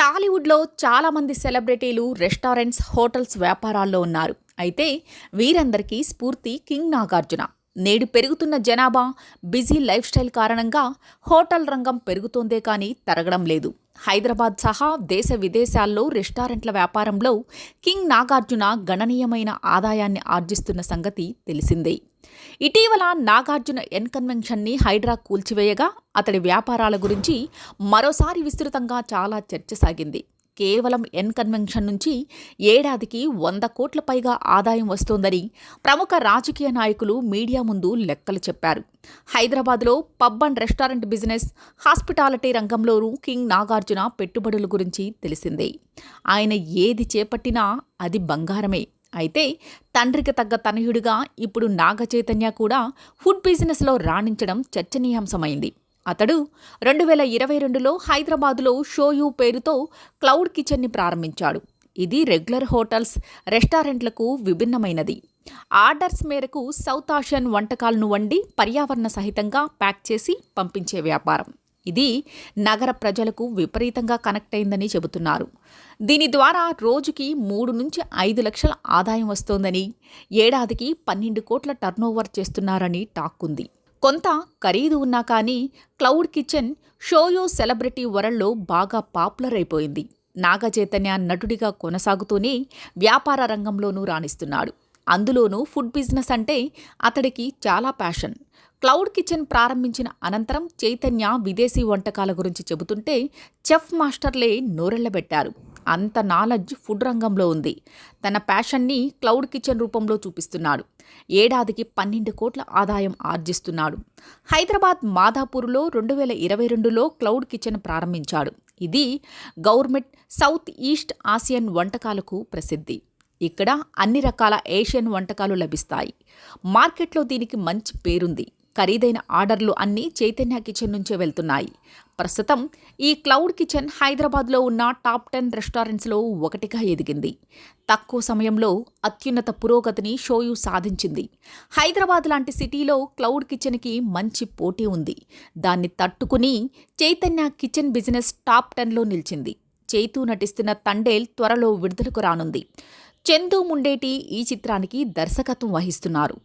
టాలీవుడ్‌లో చాలామంది సెలబ్రిటీలు రెస్టారెంట్స్, హోటల్స్ వ్యాపారాల్లో ఉన్నారు. అయితే వీరందరికీ స్ఫూర్తి కింగ్ నాగార్జున. నేడు పెరుగుతున్న జనాభా, బిజీ లైఫ్ స్టైల్ కారణంగా హోటల్ రంగం పెరుగుతోందే కానీ తరగడం లేదు. హైదరాబాద్ సహా దేశ విదేశాల్లో రెస్టారెంట్ల వ్యాపారంలో కింగ్ నాగార్జున గణనీయమైన ఆదాయాన్ని ఆర్జిస్తున్న సంగతి తెలిసిందే. ఇటీవల నాగార్జున ఎన్ కన్వెన్షన్ని హైడ్రా కూల్చివేయగా అతడి వ్యాపారాల గురించి మరోసారి విస్తృతంగా చాలా చర్చ సాగింది. కేవలం ఎన్ కన్వెన్షన్ నుంచి ఏడాదికి 100 కోట్ల పైగా ఆదాయం వస్తోందని ప్రముఖ రాజకీయ నాయకులు మీడియా ముందు లెక్కలు చెప్పారు. హైదరాబాద్లో pub and restaurant business, hospitality రంగంలోనూ కింగ్ నాగార్జున పెట్టుబడుల గురించి తెలిసిందే. ఆయన ఏది చేపట్టినా అది బంగారమే. అయితే తండ్రికి తగ్గ తనయుడిగా ఇప్పుడు నాగ చైతన్య కూడా ఫుడ్ బిజినెస్లో రాణించడం చర్చనీయాంశమైంది. అతడు 2022లో హైదరాబాదులో షోయూ పేరుతో క్లౌడ్ కిచెన్ని ప్రారంభించాడు. ఇది రెగ్యులర్ హోటల్స్, రెస్టారెంట్లకు విభిన్నమైనది. ఆర్డర్స్ మేరకు సౌత్ ఆసియన్ వంటకాలను వండి పర్యావరణ సహితంగా ప్యాక్ చేసి పంపించే వ్యాపారం. ఇది నగర ప్రజలకు విపరీతంగా కనెక్ట్ అయిందని చెబుతున్నారు. దీని ద్వారా రోజుకి 3 నుంచి 5 లక్షల ఆదాయం వస్తోందని, ఏడాదికి 12 కోట్ల టర్నోవర్ చేస్తున్నారని టాక్ ఉంది. కొంత ఖరీదు ఉన్నా కానీ క్లౌడ్ కిచెన్ షోయూ సెలబ్రిటీ వరల్డ్లో బాగా పాపులర్ అయిపోయింది. నాగ చైతన్య నటుడిగా కొనసాగుతూనే వ్యాపార రంగంలోనూ రాణిస్తున్నాడు. అందులోనూ ఫుడ్ బిజినెస్ అంటే అతడికి చాలా ప్యాషన్. క్లౌడ్ కిచెన్ ప్రారంభించిన అనంతరం చైతన్య విదేశీ వంటకాల గురించి చెబుతుంటే చెఫ్ మాస్టర్లే నోరెళ్లబెట్టారు. అంత నాలెడ్జ్ ఫుడ్ రంగంలో ఉంది. తన ప్యాషన్ని క్లౌడ్ కిచెన్ రూపంలో చూపిస్తున్నాడు. ఏడాదికి 12 కోట్ల ఆదాయం ఆర్జిస్తున్నాడు. హైదరాబాద్ మాదాపూర్లో 2022లో క్లౌడ్ కిచెన్ ప్రారంభించాడు. ఇది గౌర్మెట్ సౌత్ ఈస్ట్ ఆసియన్ వంటకాలకు ప్రసిద్ధి. ఇక్కడ అన్ని రకాల ఏషియన్ వంటకాలు లభిస్తాయి. మార్కెట్లో దీనికి మంచి పేరుంది. ఖరీదైన ఆర్డర్లు అన్నీ చైతన్య కిచెన్ నుంచే వెళ్తున్నాయి. ప్రస్తుతం ఈ క్లౌడ్ కిచెన్ హైదరాబాద్లో ఉన్న టాప్ 10 రెస్టారెంట్స్లో ఒకటిగా ఎదిగింది. తక్కువ సమయంలో అత్యున్నత పురోగతిని షోయూ సాధించింది. హైదరాబాద్ లాంటి సిటీలో క్లౌడ్ కిచెన్కి మంచి పోటీ ఉంది. దాన్ని తట్టుకుని చైతన్య కిచెన్ బిజినెస్ టాప్ 10లో నిలిచింది. చైతూ నటిస్తున్న తండేల్ త్వరలో విడుదలకు రానుంది. చందు ముండేటి ఈ చిత్రానికి దర్శకత్వం వహిస్తున్నారు.